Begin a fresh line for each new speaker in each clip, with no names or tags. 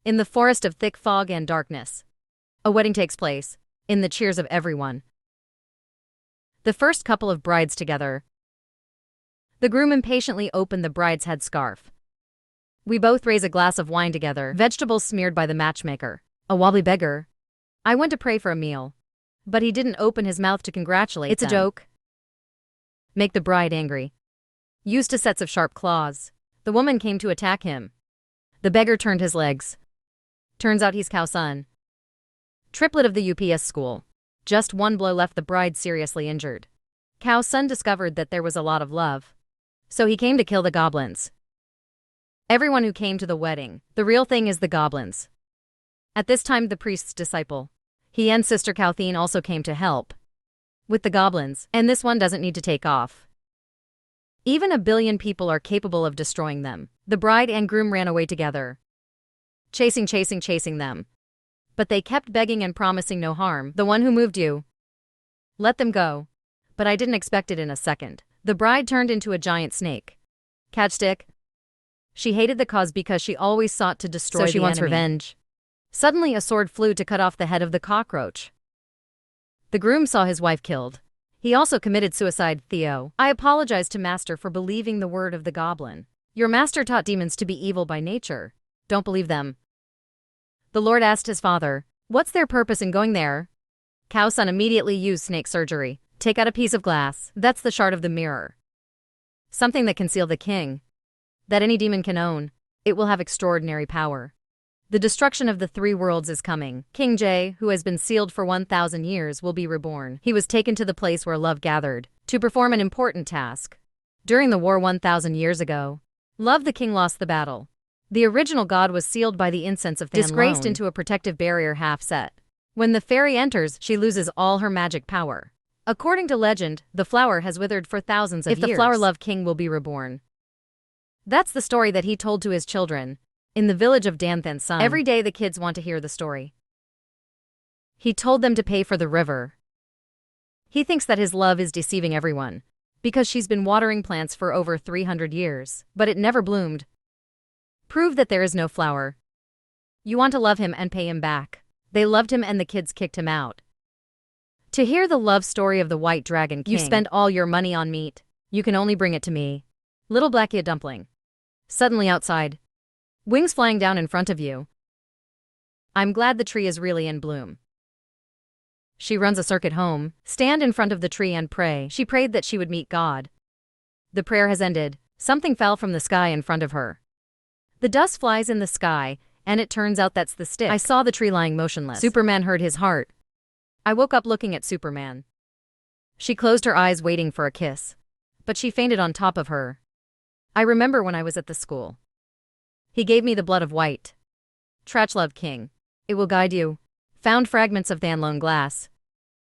In the forest of thick fog and darkness, a wedding takes place, in the cheers of everyone. The first couple of brides together. The groom impatiently opened the bride's headscarf. We both raise a glass of wine together, vegetables smeared by the matchmaker. A wobbly beggar. I went to pray for a meal, but he didn't open his mouth to congratulate them. It's a joke. Make the bride angry. Used 2 sets of sharp claws. The woman came to attack him. The beggar turned his legs. Turns out he's Cao Sun, triplet of the UPS school. Just 1 blow left the bride seriously injured. Cao Sun discovered that there was a lot of love, so he came to kill the goblins. Everyone who came to the wedding, the real thing is the goblins. At this time the priest's disciple, he and Sister Caothine also came to help with the goblins, and this one doesn't need to take off. Even 1 billion people are capable of destroying them. The bride and groom ran away together, chasing them. But they kept begging and promising no harm. The one who moved you, let them go. But I didn't expect it in a second. The bride turned into a giant snake. Catch stick. She hated the cause because she always sought to destroy the enemy. So she wants revenge. Suddenly a sword flew to cut off the head of the cockroach. The groom saw his wife killed. He also committed suicide. Theo, I apologize to Master for believing the word of the goblin. Your master taught demons to be evil by nature. Don't believe them. The Lord asked his father, what's their purpose in going there? Cao Sun immediately used snake surgery. Take out a piece of glass. That's the shard of the mirror. Something that can seal the king. That any demon can own. It will have extraordinary power. The destruction of the 3 worlds is coming. King Jie, who has been sealed for 1,000 years, will be reborn. He was taken to the place where love gathered to perform an important task. During the war 1,000 years ago, Love the king lost the battle. The original god was sealed by the incense of Than disgraced into a protective barrier half set. When the fairy enters, she loses all her magic power. According to legend, the flower has withered for thousands of years. If the flower love king will be reborn. That's the story that he told to his children. In the village of Danthan Sun, every day the kids want to hear the story. He told them to pay for the river. He thinks that his love is deceiving everyone, because she's been watering plants for over 300 years, but it never bloomed. Prove that there is no flower. You want to love him and pay him back. They loved him and the kids kicked him out. To hear the love story of the White Dragon King, you spend all your money on meat. You can only bring it to me. Little Blackia dumpling. Suddenly outside. Wings flying down in front of you. I'm glad the tree is really in bloom. She runs a circuit home, stand in front of the tree and pray. She prayed that she would meet God. The prayer has ended. Something fell from the sky in front of her. The dust flies in the sky, and it turns out that's the stick. I saw the tree lying motionless. Superman heard his heart. I woke up looking at Superman. She closed her eyes waiting for a kiss. But she fainted on top of her. I remember when I was at the school. He gave me the blood of White Trachlove King. It will guide you. Found fragments of Thanlone glass.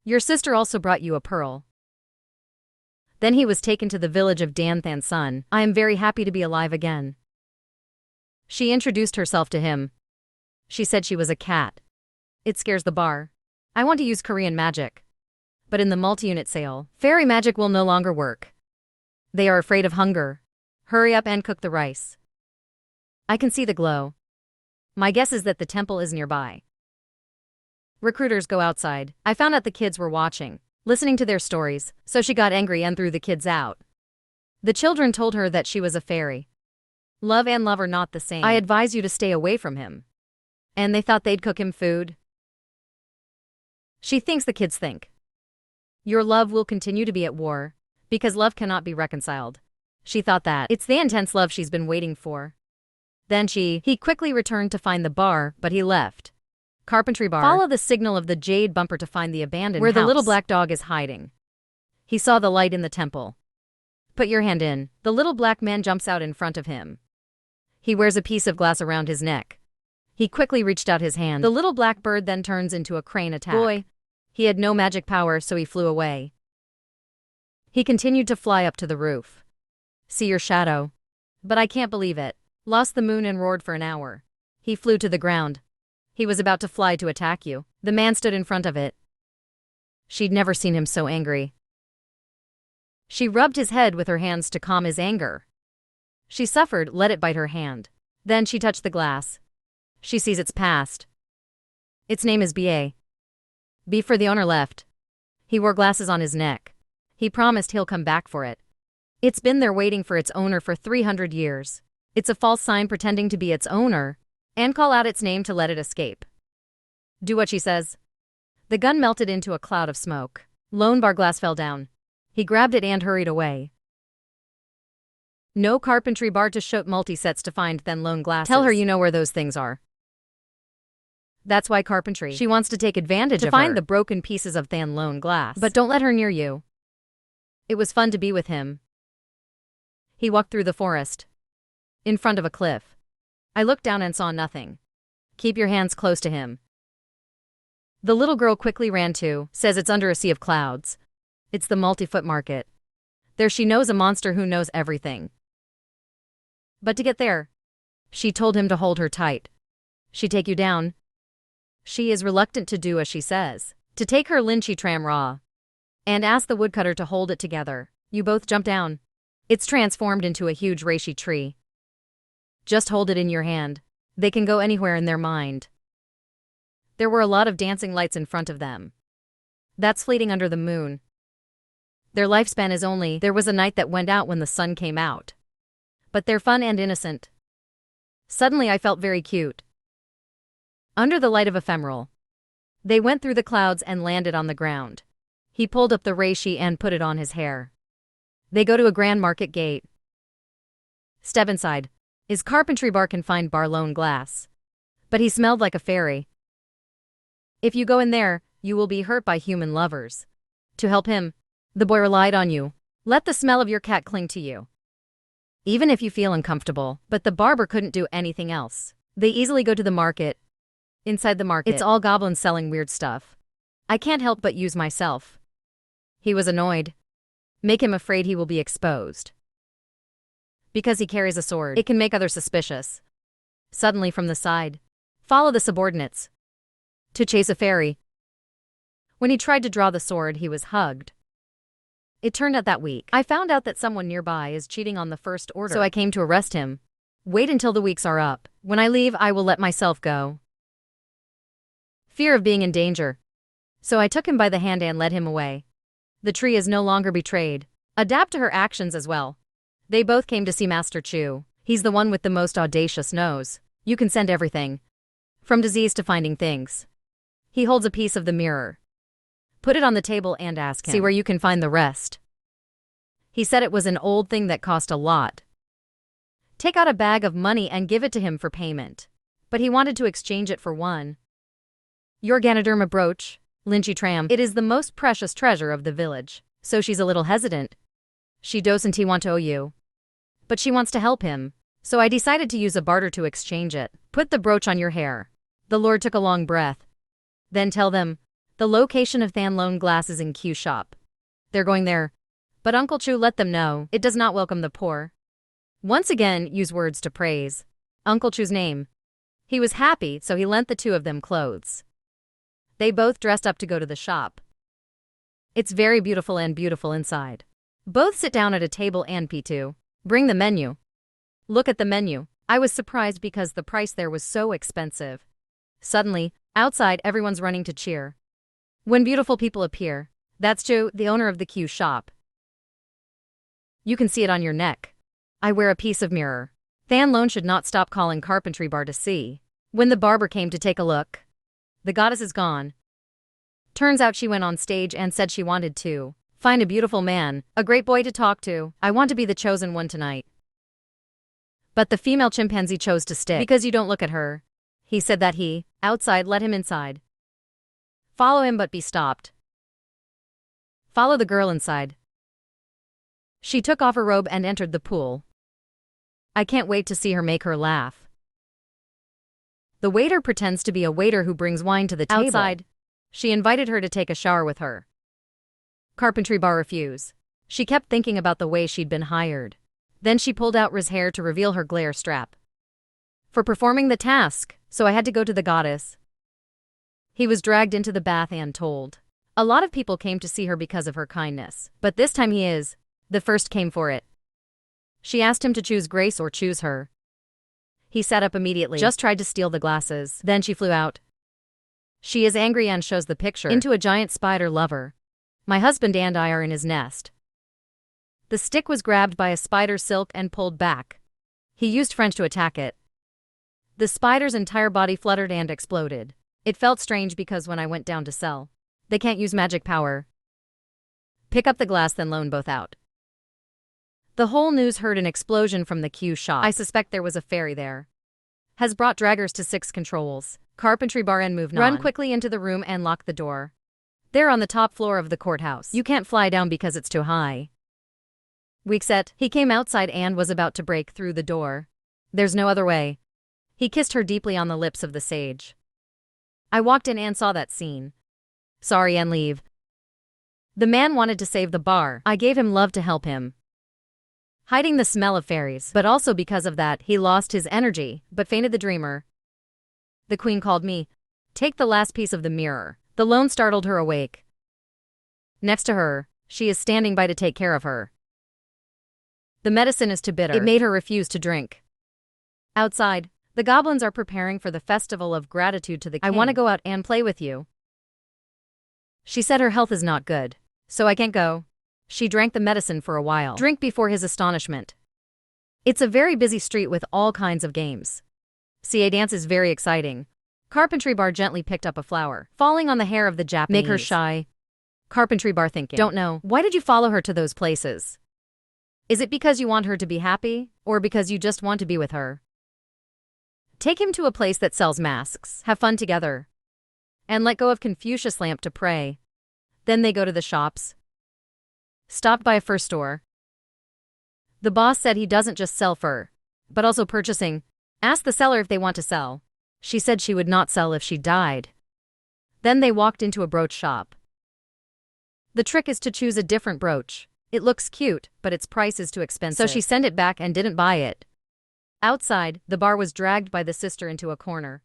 Your sister also brought you a pearl. Then he was taken to the village of Danthan Sun. I am very happy to be alive again. She introduced herself to him. She said she was a cat. It scares the bar. I want to use Korean magic. But in the multi-unit sale, fairy magic will no longer work. They are afraid of hunger. Hurry up and cook the rice. I can see the glow. My guess is that the temple is nearby. Recruiters go outside. I found out the kids were watching, listening to their stories, so she got angry and threw the kids out. The children told her that she was a fairy. Love and love are not the same. I advise you to stay away from him. And they thought they'd cook him food. She thinks the kids think. Your love will continue to be at war, because love cannot be reconciled. She thought that it's the intense love she's been waiting for. Then he quickly returned to find the bar, but he left. Carpentry bar. Follow the signal of the jade bumper to find the abandoned house. Where the little black dog is hiding. He saw the light in the temple. Put your hand in. The little black man jumps out in front of him. He wears a piece of glass around his neck. He quickly reached out his hand. The little black bird then turns into a crane attack. Boy. He had no magic power, so he flew away. He continued to fly up to the roof. See your shadow. But I can't believe it. Lost the moon and roared for an hour. He flew to the ground. He was about to fly to attack you. The man stood in front of it. She'd never seen him so angry. She rubbed his head with her hands to calm his anger. She suffered, let it bite her hand. Then she touched the glass. She sees it's passed. Its name is B.A. B for the owner left. He wore glasses on his neck. He promised he'll come back for it. It's been there waiting for its owner for 300 years. It's a false sign pretending to be its owner and call out its name to let it escape. Do what she says. The gun melted into a cloud of smoke. Lone bar glass fell down. He grabbed it and hurried away. No carpentry bar to shoot multi-sets to find then lone glasses. Tell her you know where those things are. That's why carpentry. She wants to take advantage of her. To find the broken pieces of than lone glass. But don't let her near you. It was fun to be with him. He walked through the forest. In front of a cliff. I looked down and saw nothing. Keep your hands close to him. The little girl quickly ran to, says it's under a sea of clouds. It's the multi-foot market. There she knows a monster who knows everything. But to get there, she told him to hold her tight. She take you down. She is reluctant to do as she says, to take her lynchy tram raw. And ask the woodcutter to hold it together. You both jump down. It's transformed into a huge reishi tree. Just hold it in your hand. They can go anywhere in their mind. There were a lot of dancing lights in front of them. That's fleeting under the moon. Their lifespan is only, there was a night that went out when the sun came out. But they're fun and innocent. Suddenly I felt very cute. Under the light of ephemeral. They went through the clouds and landed on the ground. He pulled up the reishi and put it on his hair. They go to a grand market gate. Step inside. Is carpentry bar confined bar lone glass. But he smelled like a fairy. If you go in there, you will be hurt by human lovers. To help him, the boy relied on you. Let the smell of your cat cling to you. Even if you feel uncomfortable, but the barber couldn't do anything else. They easily go to the market. Inside the market, it's all goblins selling weird stuff. I can't help but use myself. He was annoyed. Make him afraid he will be exposed. Because he carries a sword, it can make others suspicious. Suddenly from the side, follow the subordinates. To chase a fairy. When he tried to draw the sword, he was hugged. It turned out that week, I found out that someone nearby is cheating on the first order, so I came to arrest him. Wait until the weeks are up. When I leave, I will let myself go. Fear of being in danger. So I took him by the hand and led him away. The tree is no longer betrayed. Adapt to her actions as well. They both came to see Master Chu. He's the one with the most audacious nose. You can send everything. From disease to finding things. He holds a piece of the mirror. Put it on the table and ask him. See where you can find the rest. He said it was an old thing that cost a lot. Take out a bag of money and give it to him for payment. But he wanted to exchange it for one. Your Ganoderma brooch, Lynchy Tram. It is the most precious treasure of the village. So she's a little hesitant. She doesn't want to owe you. But she wants to help him. So I decided to use a barter to exchange it. Put the brooch on your hair. The Lord took a long breath. Then tell them, the location of Than Lone Glass is in Q shop. They're going there. But Uncle Chu let them know, it does not welcome the poor. Once again, use words to praise Uncle Chu's name. He was happy, so he lent the two of them clothes. They both dressed up to go to the shop. It's very beautiful and beautiful inside. Both sit down at a table and P2. Bring the menu. Look at the menu. I was surprised because the price there was so expensive. Suddenly, outside everyone's running to cheer. When beautiful people appear, that's Chu, the owner of the Q shop. You can see it on your neck. I wear a piece of mirror. Than Lone should not stop calling carpentry bar to see. When the barber came to take a look, the goddess is gone. Turns out she went on stage and said she wanted to find a beautiful man, a great boy to talk to. I want to be the chosen one tonight. But the female chimpanzee chose to stick. Because you don't look at her. He said that he, outside, let him inside. Follow him but be stopped. Follow the girl inside. She took off her robe and entered the pool. I can't wait to see her make her laugh. The waiter pretends to be a waiter who brings wine to the table. Outside, she invited her to take a shower with her. Carpentry bar refused. She kept thinking about the way she'd been hired. Then she pulled out Riz hair to reveal her glare strap. For performing the task, so I had to go to the goddess. He was dragged into the bath and told. A lot of people came to see her because of her kindness, but this time he is the first came for it. She asked him to choose Grace or choose her. He sat up immediately, just tried to steal the glasses. Then she flew out. She is angry and shows the picture into a giant spider lover. My husband and I are in his nest. The stick was grabbed by a spider silk and pulled back. He used French to attack it. The spider's entire body fluttered and exploded. It felt strange because when I went down to sell, they can't use magic power. Pick up the glass, then loan both out. The whole news heard an explosion from the Q shop. I suspect there was a fairy there. Has brought draggers to 6 controls. Carpentry bar and move on. Run quickly into the room and lock the door. They're on the top floor of the courthouse. You can't fly down because it's too high. Weak set. He came outside and was about to break through the door. There's no other way. He kissed her deeply on the lips of the sage. I walked in and saw that scene. Sorry and leave. The man wanted to save the bar. I gave him love to help him. Hiding the smell of fairies, but also because of that, he lost his energy, but fainted the dreamer. The queen called me. Take the last piece of the mirror. The loan startled her awake. Next to her, she is standing by to take care of her. The medicine is too bitter. It made her refuse to drink. Outside, the goblins are preparing for the festival of gratitude to the king. I want to go out and play with you. She said her health is not good, so I can't go. She drank the medicine for a while. Drink before his astonishment. It's a very busy street with all kinds of games. CA dance is very exciting. Carpentry bar gently picked up a flower, falling on the hair of the Japanese. Make her shy. Carpentry bar thinking. Don't know. Why did you follow her to those places? Is it because you want her to be happy, or because you just want to be with her? Take him to a place that sells masks. Have fun together. And let go of Confucius lamp to pray. Then they go to the shops. Stopped by a fur store. The boss said he doesn't just sell fur, but also purchasing. Asked the seller if they want to sell. She said she would not sell if she died. Then they walked into a brooch shop. The trick is to choose a different brooch. It looks cute, but its price is too expensive. So she sent it back and didn't buy it. Outside, the bar was dragged by the sister into a corner.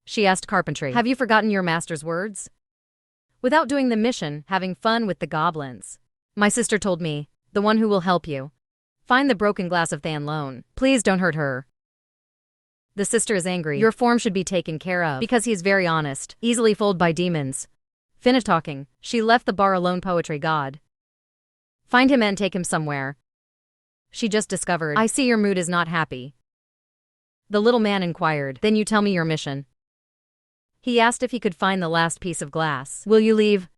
She asked Carpentry, have you forgotten your master's words? Without doing the mission, having fun with the goblins. My sister told me, the one who will help you. Find the broken glass of Than Lone. Please don't hurt her. The sister is angry. Your form should be taken care of because he is very honest, easily fooled by demons. Finish talking. She left the bar alone. Poetry god. Find him and take him somewhere. She just discovered. I see your mood is not happy. The little man inquired. Then you tell me your mission. He asked if he could find the last piece of glass. Will you leave?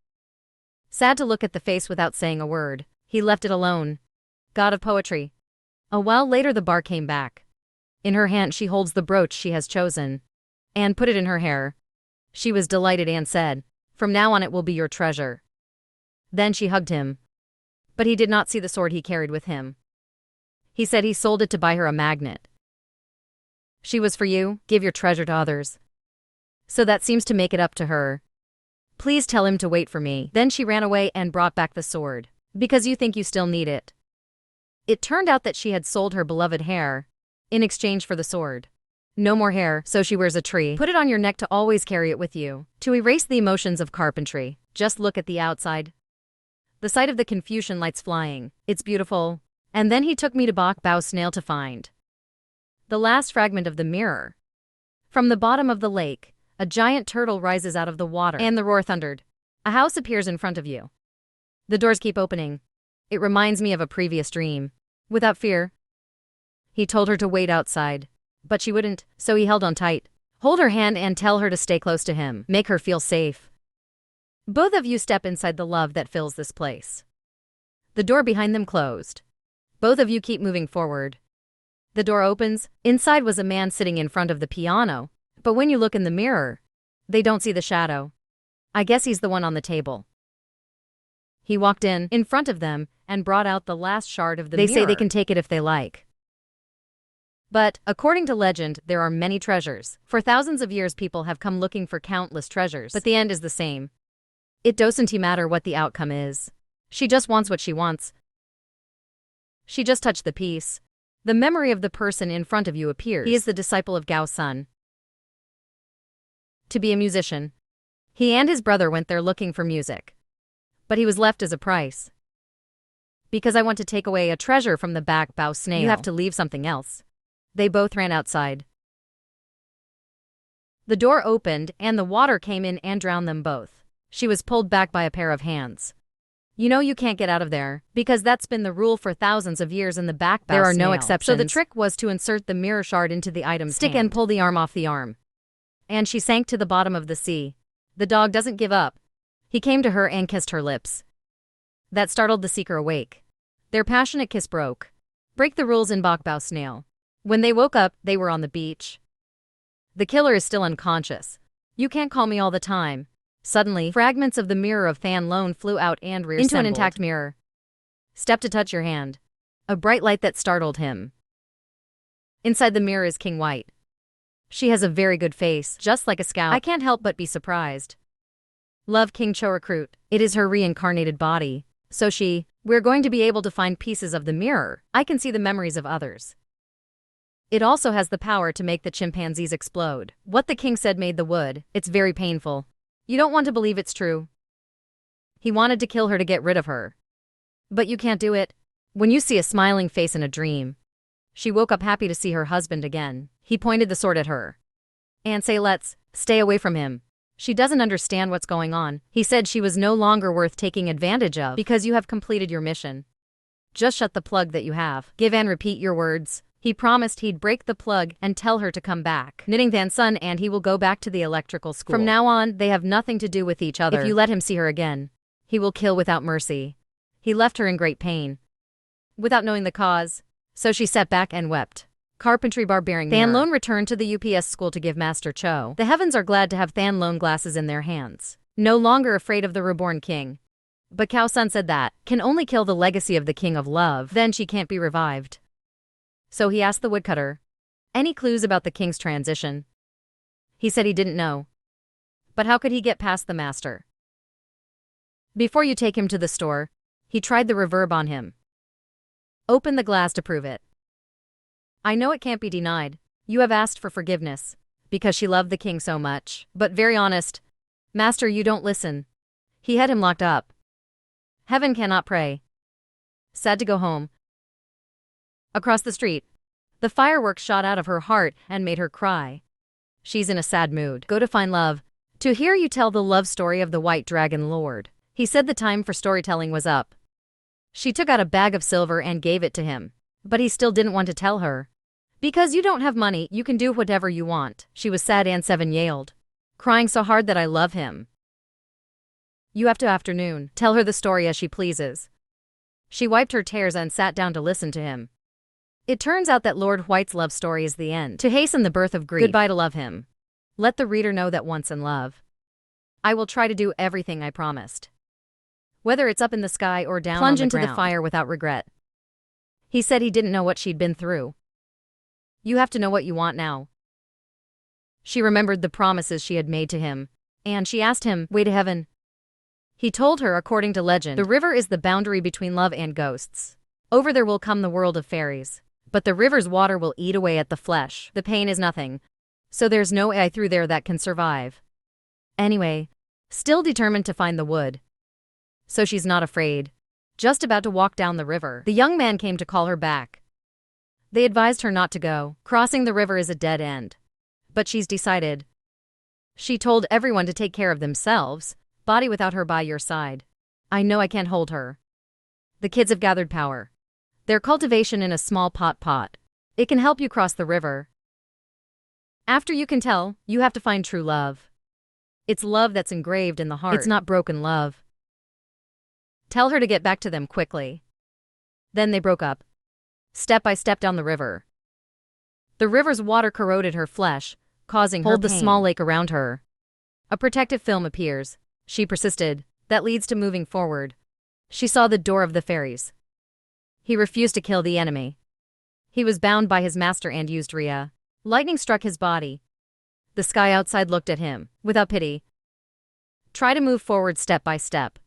Sad to look at the face without saying a word, he left it alone. God of poetry. A while later the bar came back. In her hand she holds the brooch she has chosen. And put it in her hair. She was delighted and said, from now on it will be your treasure. Then she hugged him. But he did not see the sword he carried with him. He said he sold it to buy her a magnet. She was for you, give your treasure to others. So that seems to make it up to her. Please tell him to wait for me. Then she ran away and brought back the sword. Because you think you still need it. It turned out that she had sold her beloved hair in exchange for the sword. No more hair, so she wears a tree. Put it on your neck to always carry it with you. To erase the emotions of carpentry, just look at the outside. The sight of the Confucian lights flying. It's beautiful. And then he took me to Bok Bao Snail to find the last fragment of the mirror. From the bottom of the lake, a giant turtle rises out of the water, and the roar thundered. A house appears in front of you. The doors keep opening. It reminds me of a previous dream. Without fear. He told her to wait outside. But she wouldn't, so he held on tight. Hold her hand and tell her to stay close to him. Make her feel safe. Both of you step inside the love that fills this place. The door behind them closed. Both of you keep moving forward. The door opens. Inside was a man sitting in front of the piano. But when you look in the mirror, they don't see the shadow. I guess he's the one on the table. He walked in front of them, and brought out the last shard of the mirror. They say they can take it if they like. But, according to legend, there are many treasures. For thousands of years people have come looking for countless treasures, but the end is the same. It doesn't matter what the outcome is. She just wants what she wants. She just touched the piece. The memory of the person in front of you appears. He is the disciple of Gao Sun. To be a musician. He and his brother went there looking for music. But he was left as a price. Because I want to take away a treasure from the Bok Bao Snail. You have to leave something else. They both ran outside. The door opened and the water came in and drowned them both. She was pulled back by a pair of hands. You know you can't get out of there, because that's been the rule for thousands of years in the back. There are no exceptions. So the trick was to insert the mirror shard into the item's stick and pull the arm off the arm. And she sank to the bottom of the sea. The dog doesn't give up. He came to her and kissed her lips. That startled the seeker awake. Their passionate kiss broke. Break the rules in Bokbao Snail. When they woke up, they were on the beach. The killer is still unconscious. You can't call me all the time. Suddenly, fragments of the mirror of Than Lone flew out and reassembled into an intact mirror. Step to touch your hand. A bright light that startled him. Inside the mirror is King White. She has a very good face, just like a scout. I can't help but be surprised. Love King Cho recruit. It is her reincarnated body. So we're going to be able to find pieces of the mirror. I can see the memories of others. It also has the power to make the chimpanzees explode. What the king said made the wood. It's very painful. You don't want to believe it's true. He wanted to kill her to get rid of her. But you can't do it. When you see a smiling face in a dream. She woke up happy to see her husband again. He pointed the sword at her. And say let's stay away from him. She doesn't understand what's going on. He said she was no longer worth taking advantage of because you have completed your mission. Just shut the plug that you have. Give and repeat your words. He promised he'd break the plug and tell her to come back. Knitting Than Son and he will go back to the electrical school. From now on, they have nothing to do with each other. If you let him see her again, he will kill without mercy. He left her in great pain. Without knowing the cause. So she sat back and wept. Carpentry bar bearing Than Lone returned to the UPS school to give Master Cho. The heavens are glad to have Than Lone glasses in their hands. No longer afraid of the reborn king. But Cao Sun said that can only kill the legacy of the king of love. Then she can't be revived. So he asked the woodcutter, any clues about the king's transition? He said he didn't know. But how could he get past the master? Before you take him to the store, he tried the reverb on him. Open the glass to prove it. I know it can't be denied. You have asked for forgiveness, because she loved the king so much. But very honest, master, you don't listen. He had him locked up. Heaven cannot pray. Sad to go home. Across the street, the fireworks shot out of her heart and made her cry. She's in a sad mood. Go to find love. To hear you tell the love story of the White Dragon Lord. He said the time for storytelling was up. She took out a bag of silver and gave it to him. But he still didn't want to tell her. Because you don't have money, you can do whatever you want. She was sad and Seven yelled, crying so hard that I love him. You have to afternoon. Tell her the story as she pleases. She wiped her tears and sat down to listen to him. It turns out that Lord White's love story is the end. To hasten the birth of grief. Goodbye to love him. Let the reader know that once in love. I will try to do everything I promised. Whether it's up in the sky or down on the ground. Plunge into the fire without regret. He said he didn't know what she'd been through. You have to know what you want now. She remembered the promises she had made to him, and she asked him, way to heaven. He told her according to legend, the river is the boundary between love and ghosts. Over there will come the world of fairies. But the river's water will eat away at the flesh. The pain is nothing. So there's no way through there that can survive. Anyway, still determined to find the wood. So she's not afraid. Just about to walk down the river, the young man came to call her back. They advised her not to go. Crossing the river is a dead end. But she's decided. She told everyone to take care of themselves, body without her by your side. I know I can't hold her. The kids have gathered power. Their cultivation in a small pot. It can help you cross the river. After you can tell, you have to find true love. It's love that's engraved in the heart. It's not broken love. Tell her to get back to them quickly. Then they broke up. Step by step down the river. The river's water corroded her flesh, causing her pain. Hold the small lake around her. A protective film appears. She persisted. That leads to moving forward. She saw the door of the fairies. He refused to kill the enemy. He was bound by his master and used Rhea. Lightning struck his body. The sky outside looked at him, without pity. Try to move forward step by step.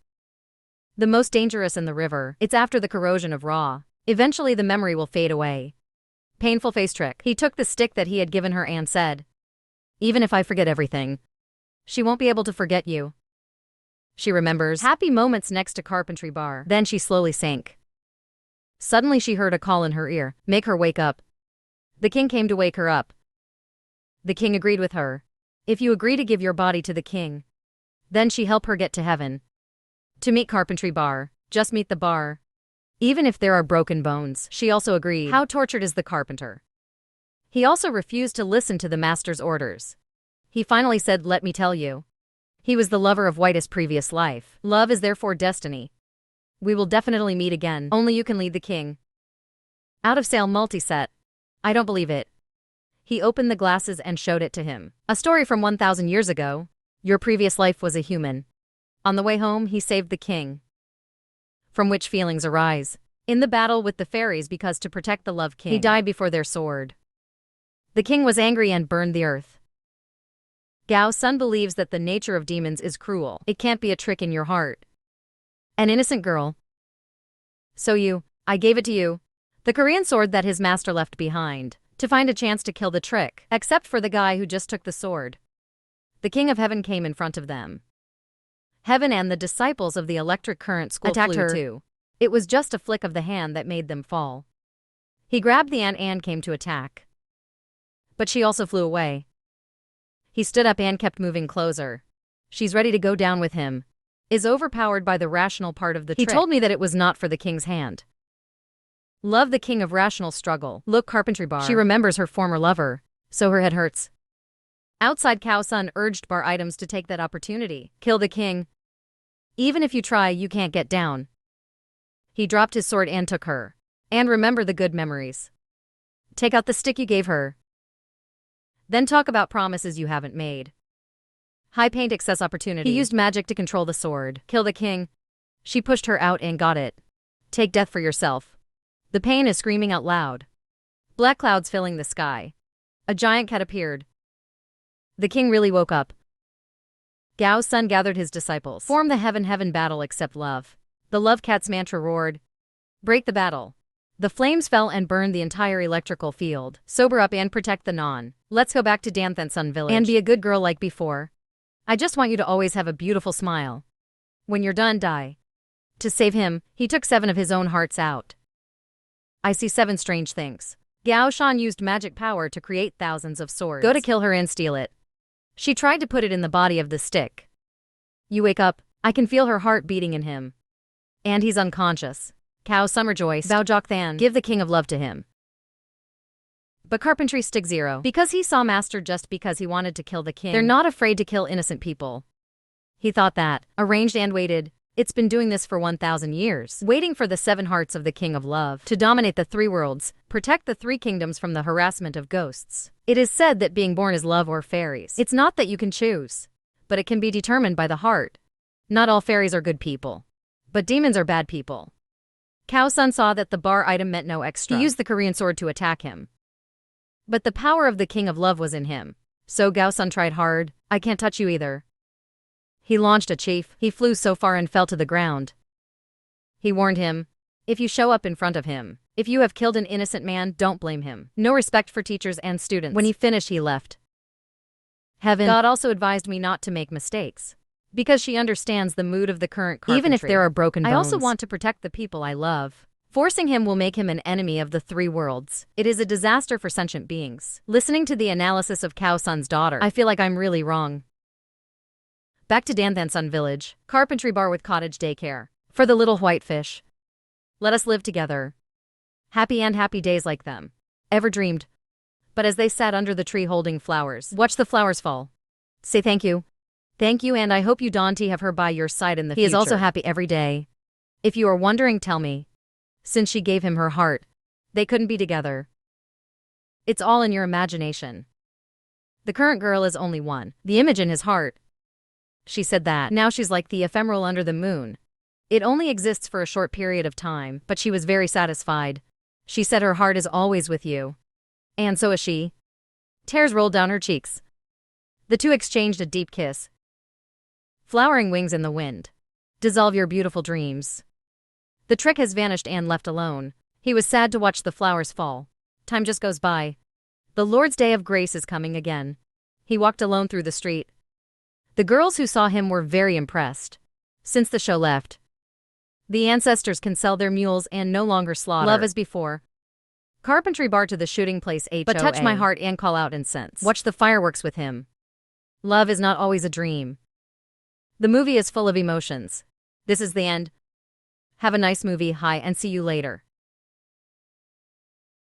The most dangerous in the river, it's after the corrosion of Ra. Eventually the memory will fade away. Painful face trick. He took the stick that he had given her and said, even if I forget everything, she won't be able to forget you. She remembers happy moments next to Carpentry Bar. Then she slowly sank. Suddenly she heard a call in her ear, make her wake up. The king came to wake her up. The king agreed with her. If you agree to give your body to the king, then she help her get to heaven. To meet Carpentry Bar, just meet the bar. Even if there are broken bones, she also agreed. How tortured is the carpenter? He also refused to listen to the master's orders. He finally said, let me tell you. He was the lover of White's previous life. Love is therefore destiny. We will definitely meet again. Only you can lead the king. Out of sale multi-set. I don't believe it. He opened the glasses and showed it to him. A story from 1,000 years ago. Your previous life was a human. On the way home, he saved the king. From which feelings arise. In the battle with the fairies because to protect the Love King, he died before their sword. The king was angry and burned the earth. Gao Sun believes that the nature of demons is cruel. It can't be a trick in your heart. An innocent girl. So I gave it to you. The Korean sword that his master left behind, to find a chance to kill the trick, except for the guy who just took the sword. The King of Heaven came in front of them. Heaven and the disciples of the electric current school attacked her too. It was just a flick of the hand that made them fall. He grabbed the ant and came to attack. But she also flew away. He stood up and kept moving closer. She's ready to go down with him. Is overpowered by the rational part of the trick. He told me that it was not for the king's hand. Love the king of rational struggle. Look, Carpentry Bar. She remembers her former lover, so her head hurts. Outside, Gao Sun urged Bar Items to take that opportunity. Kill the king. Even if you try, you can't get down. He dropped his sword and took her. And remember the good memories. Take out the stick you gave her. Then talk about promises you haven't made. High paint excess opportunity. He used magic to control the sword. Kill the king. She pushed her out and got it. Take death for yourself. The pain is screaming out loud. Black clouds filling the sky. A giant cat appeared. The king really woke up. Gao Sun gathered his disciples. Form the heaven battle except love. The love cat's mantra roared. Break the battle. The flames fell and burned the entire electrical field. Sober up and protect the non. Let's go back to Danthansun village. And be a good girl like before. I just want you to always have a beautiful smile. When you're done, die. To save him, he took 7 of his own hearts out. I see 7 strange things. Gao Shan used magic power to create thousands of swords. Go to kill her and steal it. She tried to put it in the body of the stick. You wake up, I can feel her heart beating in him. And he's unconscious. Gao Sun rejoiced. Bao Jok Than, give the king of love to him. But Carpentry Stick 0. Because he saw Master just because he wanted to kill the king. They're not afraid to kill innocent people. He thought that, arranged and waited. It's been doing this for 1,000 years. Waiting for the 7 hearts of the king of love to dominate the 3 worlds, protect the 3 kingdoms from the harassment of ghosts. It is said that being born is love or fairies. It's not that you can choose, but it can be determined by the heart. Not all fairies are good people, but demons are bad people. Gao Sun saw that the bar item meant no extra. He used the Korean sword to attack him. But the power of the king of love was in him. So Gao Sun tried hard. I can't touch you either. He launched a chief. He flew so far and fell to the ground. He warned him. If you show up in front of him, if you have killed an innocent man, don't blame him. No respect for teachers and students. When he finished, he left. Heaven. God also advised me not to make mistakes. Because she understands the mood of the current carpentry. Even if there are broken bones. I also want to protect the people I love. Forcing him will make him an enemy of the 3 worlds. It is a disaster for sentient beings. Listening to the analysis of Gao Sun's daughter, I feel like I'm really wrong. Back to Danthansun village. Carpentry bar with cottage daycare. For the little white fish. Let us live together. Happy days like them. Ever dreamed. But as they sat under the tree holding flowers, watch the flowers fall. Say thank you. Thank you, and I hope you Dante have her by your side in the future. He is also happy every day. If you are wondering, tell me. Since she gave him her heart, they couldn't be together. It's all in your imagination. The current girl is only one, the image in his heart. She said that. Now she's like the ephemeral under the moon. It only exists for a short period of time, but she was very satisfied. She said her heart is always with you. And so is she. Tears rolled down her cheeks. The two exchanged a deep kiss. Flowering wings in the wind. Dissolve your beautiful dreams. The trick has vanished and left alone. He was sad to watch the flowers fall. Time just goes by. The Lord's Day of Grace is coming again. He walked alone through the street. The girls who saw him were very impressed. Since the show left, the ancestors can sell their mules and no longer slaughter. Love as before. Carpentry bar to the shooting place HOA. But touch my heart and call out in sense. Watch the fireworks with him. Love is not always a dream. The movie is full of emotions. This is the end. Have a nice movie, hi, and see you later.